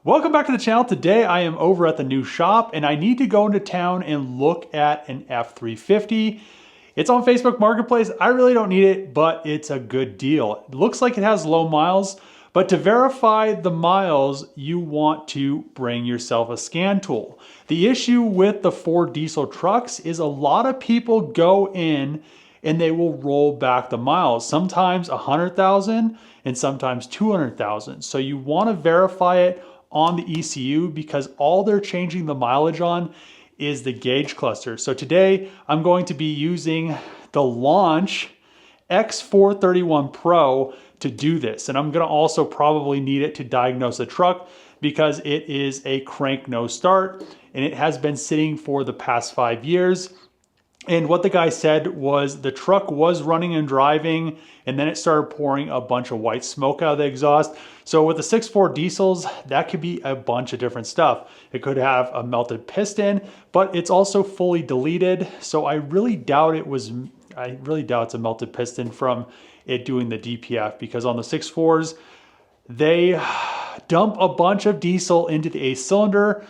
Welcome back to the channel. Today I am over at the new shop and I need to go into town and look at an F350. It's on Facebook Marketplace. I really don't need it, but it's a good deal. It looks like it has low miles, but to verify the miles, you want to bring yourself a scan tool. The issue with the Ford diesel trucks is a lot of people go in and they will roll back the miles, sometimes 100,000 and sometimes 200,000. So you want to verify it on the ECU because all they're changing the mileage on is the gauge cluster. So today I'm going to be using the Launch X431 Pro to do this. And I'm gonna also probably need it to diagnose the truck because it is a crank no start and it has been sitting for the past 5 years. And what the guy said was the truck was running and driving and then it started pouring a bunch of white smoke out of the exhaust. So with the 6.4 diesels, that could be a bunch of different stuff. It could have a melted piston, but it's also fully deleted. So I really doubt it's a melted piston from it doing the DPF, because on the 6.4s, they dump a bunch of diesel into the A cylinder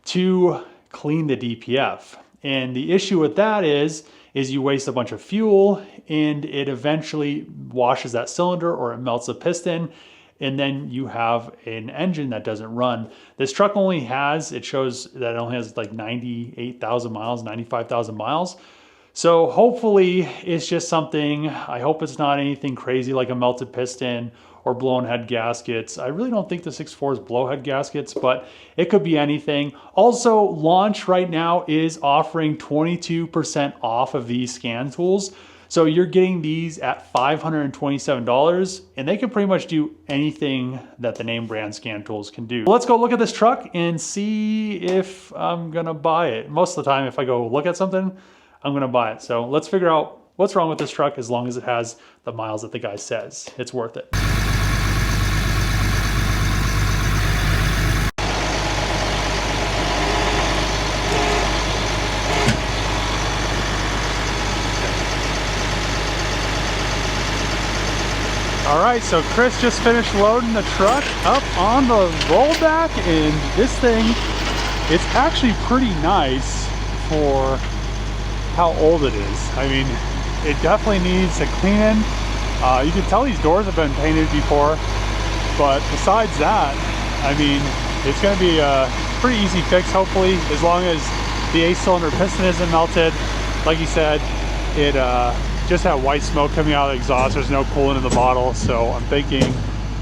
to clean the DPF. And the issue with that is you waste a bunch of fuel and it eventually washes that cylinder or it melts the piston, and then you have an engine that doesn't run. This truck it shows that it only has like 98,000 miles, 95,000 miles. So hopefully it's just something, I hope it's not anything crazy like a melted piston or blown head gaskets. I really don't think the 6.4s blow head gaskets, but it could be anything. Also, Launch right now is offering 22% off of these scan tools. So you're getting these at $527, and they can pretty much do anything that the name brand scan tools can do. Let's go look at this truck and see if I'm gonna buy it. Most of the time, if I go look at something, I'm gonna buy it. So let's figure out what's wrong with this truck as long as it has the miles that the guy says. It's worth it. All right, so Chris just finished loading the truck up on the rollback, and this thing, it's actually pretty nice for how old it is. I mean, it definitely needs a cleaning. You can tell these doors have been painted before, but besides that, I mean, it's gonna be a pretty easy fix, hopefully, as long as the A-cylinder piston isn't melted. Like you said, it just had white smoke coming out of the exhaust. There's no coolant in the bottle, so I'm thinking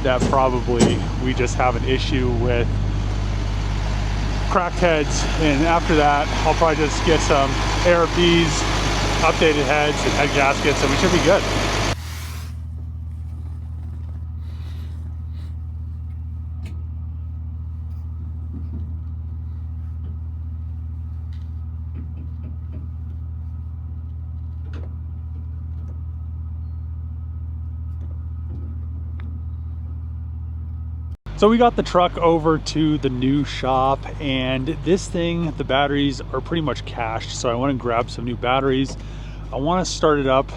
that probably we just have an issue with cracked heads, and after that I'll probably just get some ARPs, updated heads and head gaskets, and we should be good. So we got the truck over to the new shop, and this thing, the batteries are pretty much cached. So I want to grab some new batteries. I want to start it up.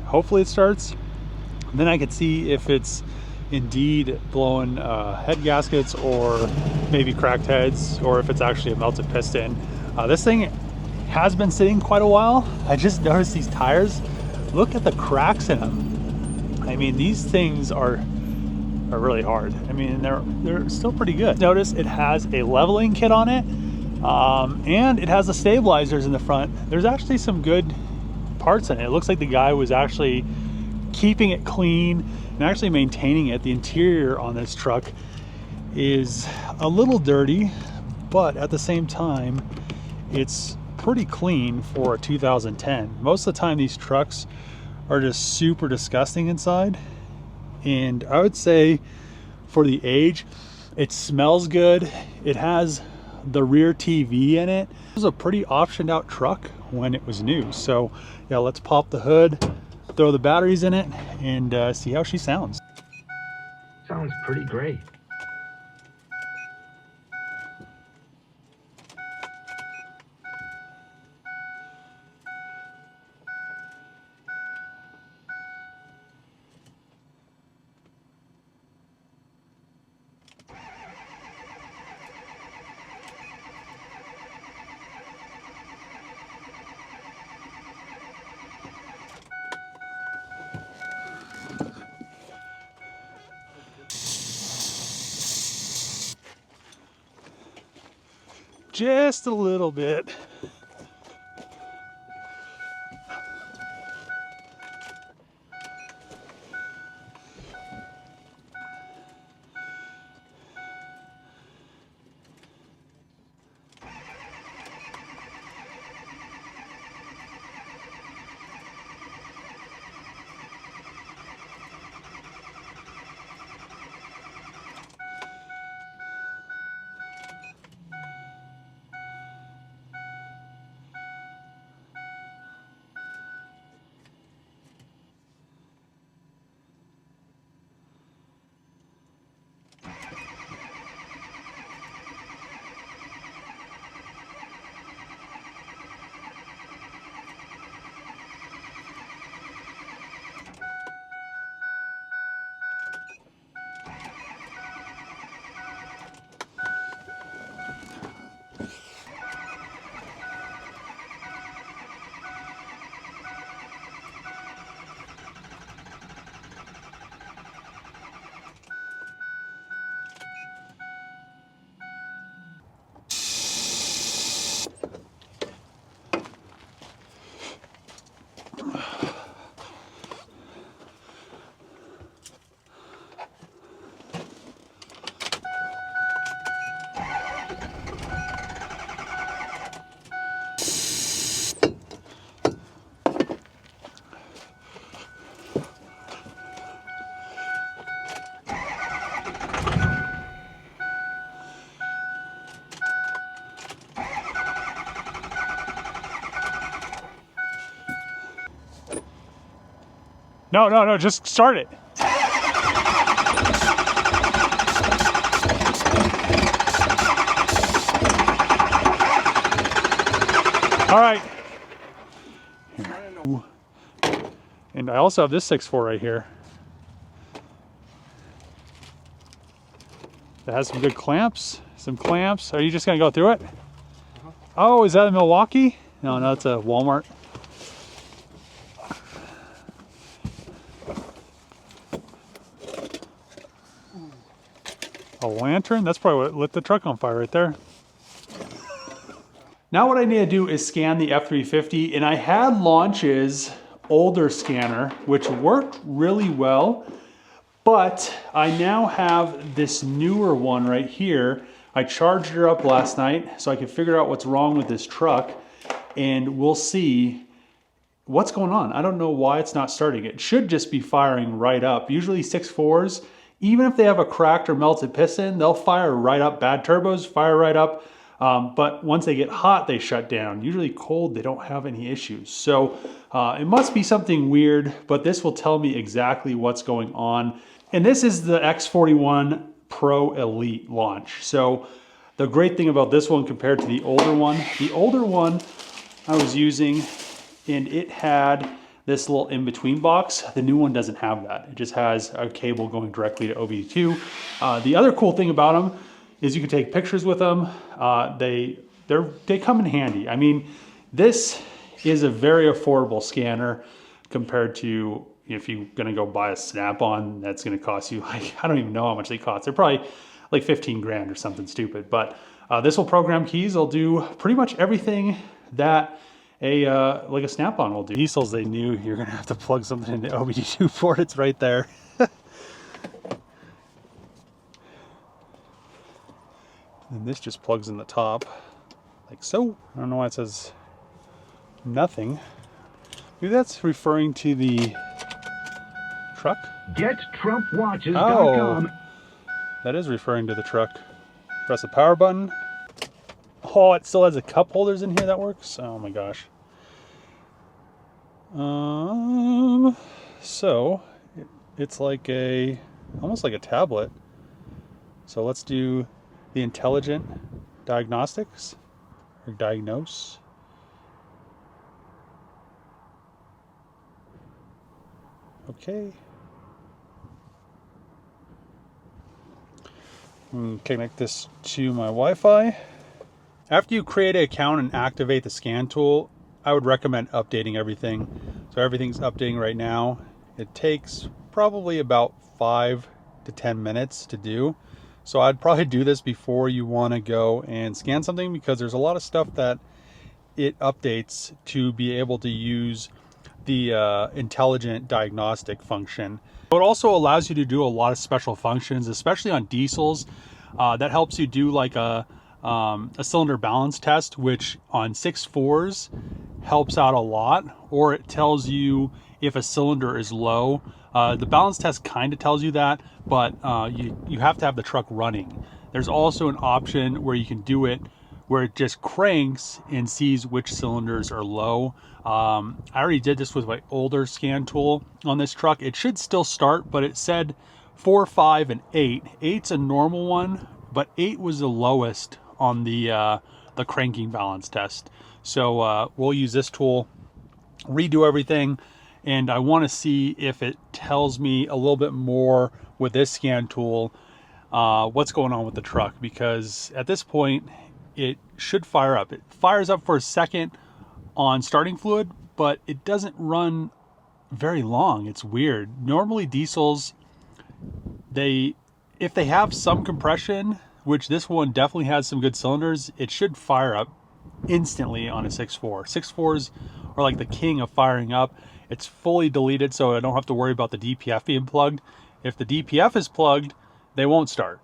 Hopefully it starts. Then I can see if it's indeed blowing head gaskets or maybe cracked heads, or if it's actually a melted piston. This thing has been sitting quite a while. I just noticed these tires. Look at the cracks in them. I mean, these things are really hard. I mean, they're still pretty good. Notice it has a leveling kit on it, and it has the stabilizers in the front. There's actually some good parts in it. It looks like the guy was actually keeping it clean and actually maintaining it. The interior on this truck is a little dirty, but at the same time, it's pretty clean for a 2010. Most of the time, these trucks are just super disgusting inside. And I would say for the age, it smells good. It has the rear TV in it. It was a pretty optioned out truck when it was new. So yeah, let's pop the hood, throw the batteries in it, and see how she sounds. Sounds pretty great. Just a little bit. No, just start it. All right. And I also have this 6.4 right here. It has some good clamps, Are you just gonna go through it? Oh, is that a Milwaukee? No, it's a Walmart. A lantern? That's probably what lit the truck on fire right there. Now what I need to do is scan the F350, and I had Launch's older scanner, which worked really well, but I now have this newer one right here. I charged her up last night so I could figure out what's wrong with this truck, and we'll see what's going on. I don't know why it's not starting. It should just be firing right up. Usually 6.4s, even if they have a cracked or melted piston, they'll fire right up. Bad turbos fire right up. But once they get hot, they shut down. Usually cold, they don't have any issues. So it must be something weird, but this will tell me exactly what's going on. And this is the X41 Pro Elite launch. So the great thing about this one compared to the older one I was using, and it had this little in-between box. The new one doesn't have that. It just has a cable going directly to OBD2. The other cool thing about them is you can take pictures with them. They come in handy. I mean, this is a very affordable scanner compared to if you're gonna go buy a Snap-on, that's gonna cost you like, I don't even know how much they cost. They're probably like 15 grand or something stupid. But this will program keys. They'll do pretty much everything that like a Snap-on will do. Diesels, they knew you're gonna have to plug something into OBD2 port. It's right there. And this just plugs in the top, like so. I don't know why it says nothing. Maybe that's referring to the truck? GetTrumpWatches.com. Oh, that is referring to the truck. Press the power button. Oh, it still has the cup holders in here. That works. Oh my gosh. So it's like almost like a tablet. So let's do the intelligent diagnostics or diagnose. Okay. Connect this to my Wi-Fi. After you create an account and activate the scan tool, I would recommend updating everything. So everything's updating right now. It takes probably about 5 to 10 minutes to do. So I'd probably do this before you want to go and scan something, because there's a lot of stuff that it updates to be able to use the intelligent diagnostic function. It also allows you to do a lot of special functions, especially on diesels. That helps you do like a cylinder balance test, which on 6.4s helps out a lot, or it tells you if a cylinder is low. The balance test kind of tells you that, but you have to have the truck running. There's also an option where you can do it where it just cranks and sees which cylinders are low. I already did this with my older scan tool on this truck. It should still start, but it said 4, 5, and 8. 8's a normal one, but 8 was the lowest on the cranking balance test. So we'll use this tool, redo everything, and I want to see if it tells me a little bit more with this scan tool what's going on with the truck, because at this point it should fire up. It fires up for a second on starting fluid, but it doesn't run very long. It's weird. Normally diesels, if they have some compression, which this one definitely has some good cylinders, it should fire up instantly on a 6.4. 6.4s are like the king of firing up. It's fully deleted, so I don't have to worry about the DPF being plugged. If the DPF is plugged, they won't start,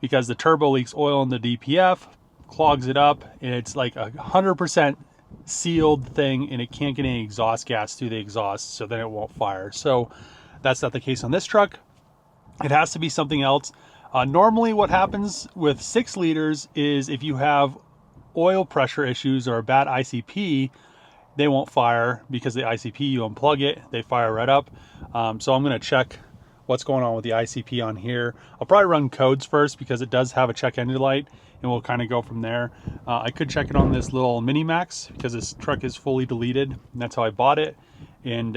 because the turbo leaks oil in the DPF, clogs it up, and it's like 100% sealed thing, and it can't get any exhaust gas through the exhaust, so then it won't fire. So that's not the case on this truck. It has to be something else. Normally what happens with 6 liters is if you have oil pressure issues or a bad ICP, they won't fire, because the ICP, you unplug it, they fire right up. So I'm going to check what's going on with the ICP on here. I'll probably run codes first, because it does have a check engine light, and we'll kind of go from there. I could check it on this little Mini Max, because this truck is fully deleted, and that's how I bought it. And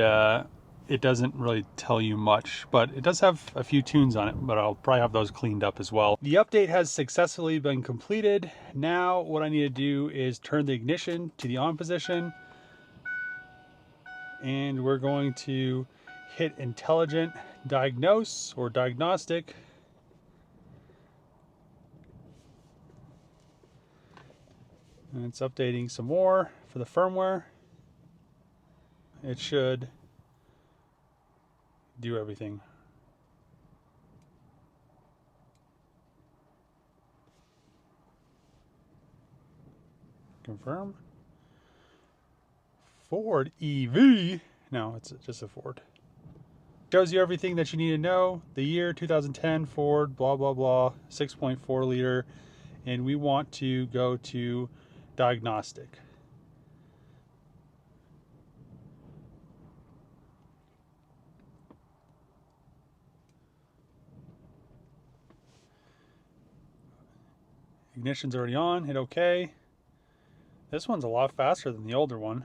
it doesn't really tell you much, but it does have a few tunes on it, but I'll probably have those cleaned up as well. The update has successfully been completed. Now what I need to do is turn the ignition to the on position, and we're going to hit intelligent diagnose or diagnostic. And it's updating some more for the firmware. It should do everything. Confirm. Ford EV. No, it's just a Ford. Shows you everything that you need to know. The year 2010 Ford, blah blah blah, 6.4 liter, and we want to go to diagnostic. Ignition's already on, hit OK. This one's a lot faster than the older one.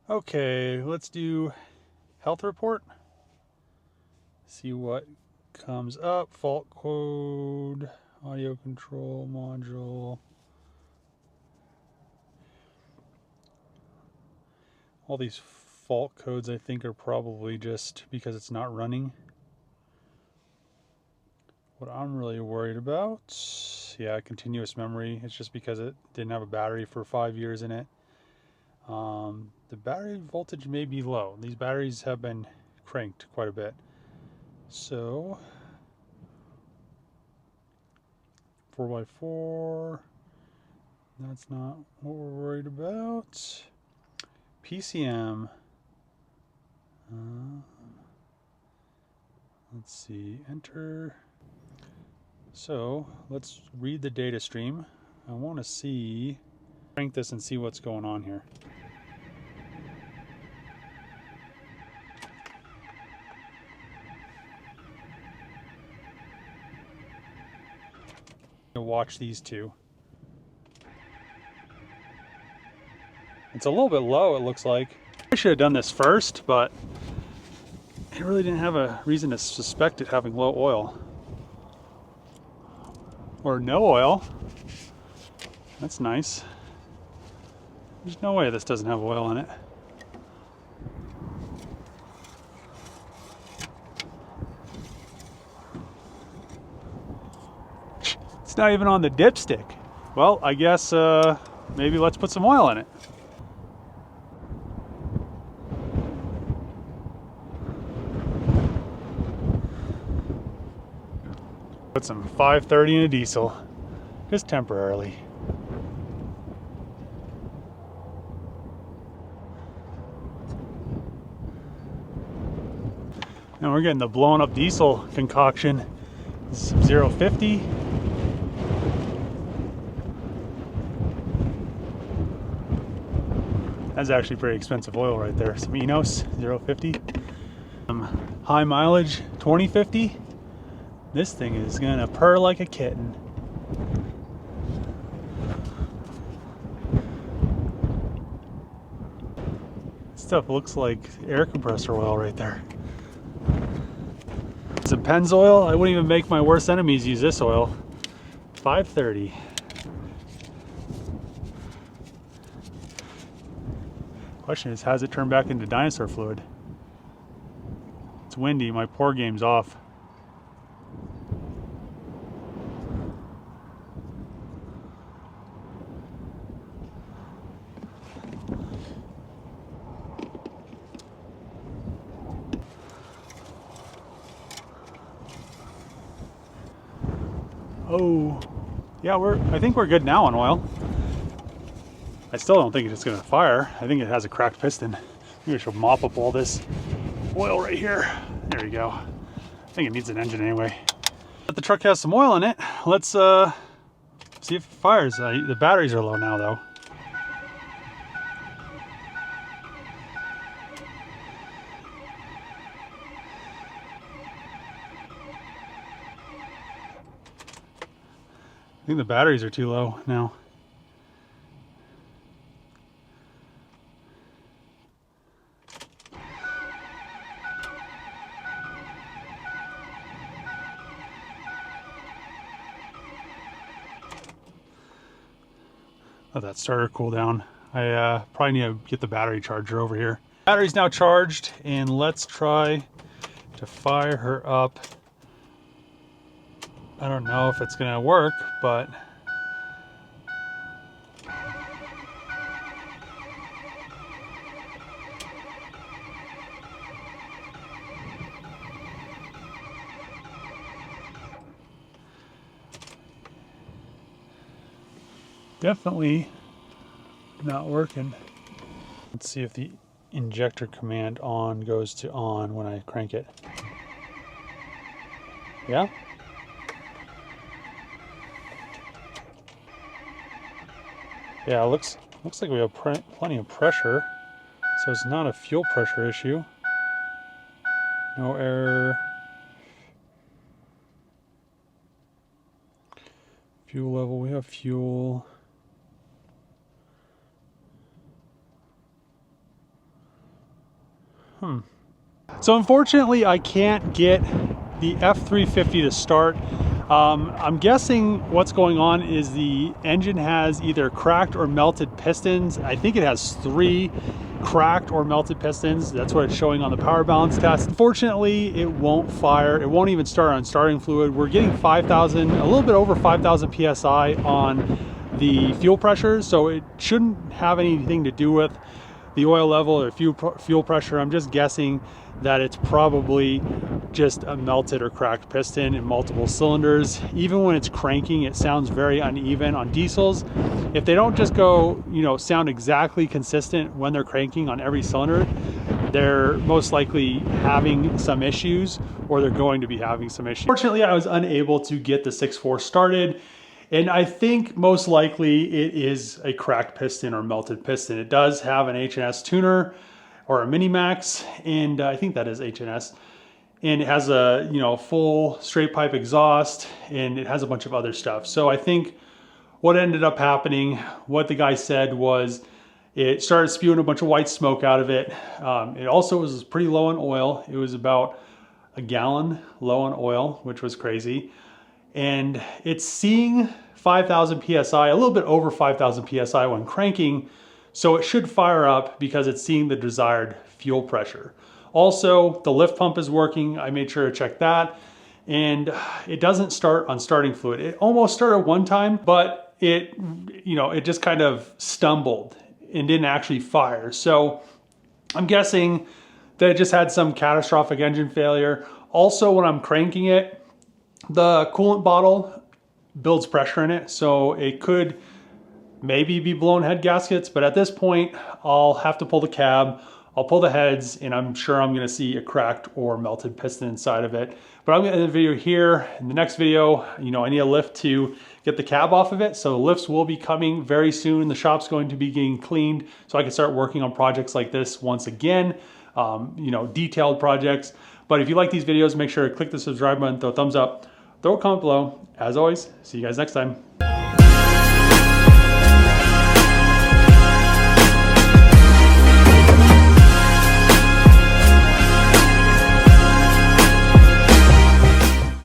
Okay, let's do health report. See what comes up. Fault code, audio control module. All these fault codes I think are probably just because it's not running. What I'm really worried about, yeah, continuous memory. It's just because it didn't have a battery for 5 years in it. The battery voltage may be low. These batteries have been cranked quite a bit. So 4x4, that's not what we're worried about. PCM, let's see, enter. So let's read the data stream. I want to crank this and see what's going on here. Watch these two. It's a little bit low, it looks like. I should have done this first, but it really didn't have a reason to suspect it having low oil. Or no oil. That's nice. There's no way this doesn't have oil in it. It's not even on the dipstick. Well, I guess maybe let's put some oil in it. Put some 530 in a diesel, just temporarily. And we're getting the blown up diesel concoction. Some 050. That's actually pretty expensive oil right there. Some Enos 050. High mileage 2050. This thing is gonna purr like a kitten. Stuff looks like air compressor oil right there. Some Pennzoil. I wouldn't even make my worst enemies use this oil. 530. Question is, has it turned back into dinosaur fluid? It's windy, my pour game's off. Oh, yeah, I think we're good now on oil. I still don't think it's gonna fire. I think it has a cracked piston. Maybe I should mop up all this oil right here. There we go. I think it needs an engine anyway. But the truck has some oil in it. Let's see if it fires. The batteries are low now though. I think the batteries are too low now. Let that starter cool down. I probably need to get the battery charger over here. Battery's now charged, and let's try to fire her up. I don't know if it's gonna work, but definitely not working. Let's see if the injector command on goes to on when I crank it. Yeah? Yeah, it looks like we have plenty of pressure, so it's not a fuel pressure issue. No error. Fuel level, we have fuel. So unfortunately, I can't get the F350 to start. I'm guessing what's going on is the engine has either cracked or melted pistons. I think it has 3 cracked or melted pistons. That's what it's showing on the power balance test. Unfortunately, it won't fire. It won't even start on starting fluid. We're getting 5,000, a little bit over 5,000 PSI on the fuel pressure, so it shouldn't have anything to do with the oil level or fuel pressure. I'm just guessing that it's probably just a melted or cracked piston in multiple cylinders. Even when it's cranking, it sounds very uneven on diesels. If they don't just go, sound exactly consistent when they're cranking on every cylinder, they're most likely having some issues, or they're going to be having some issues. Fortunately, I was unable to get the 6.4 started, and I think most likely it is a cracked piston or melted piston. It does have an H&S tuner or a Minimax, and I think that is H&S. And it has a full straight pipe exhaust, and it has a bunch of other stuff. So I think what ended up happening, what the guy said was, it started spewing a bunch of white smoke out of it. It also was pretty low on oil. It was about a gallon low on oil, which was crazy. And it's seeing 5,000 PSI, a little bit over 5,000 PSI when cranking. So it should fire up because it's seeing the desired fuel pressure. Also, the lift pump is working. I made sure to check that. And it doesn't start on starting fluid. It almost started one time, but it just kind of stumbled and didn't actually fire. So I'm guessing that it just had some catastrophic engine failure. Also, when I'm cranking it, the coolant bottle builds pressure in it, so it could maybe be blown head gaskets, but at this point, I'll have to pull the cab, I'll pull the heads, and I'm sure I'm gonna see a cracked or melted piston inside of it. But I'm gonna end the video here. In the next video, I need a lift to get the cab off of it, so lifts will be coming very soon. The shop's going to be getting cleaned, so I can start working on projects like this once again, detailed projects. But if you like these videos, make sure to click the subscribe button, throw a thumbs up, throw a comment below. As always, see you guys next time.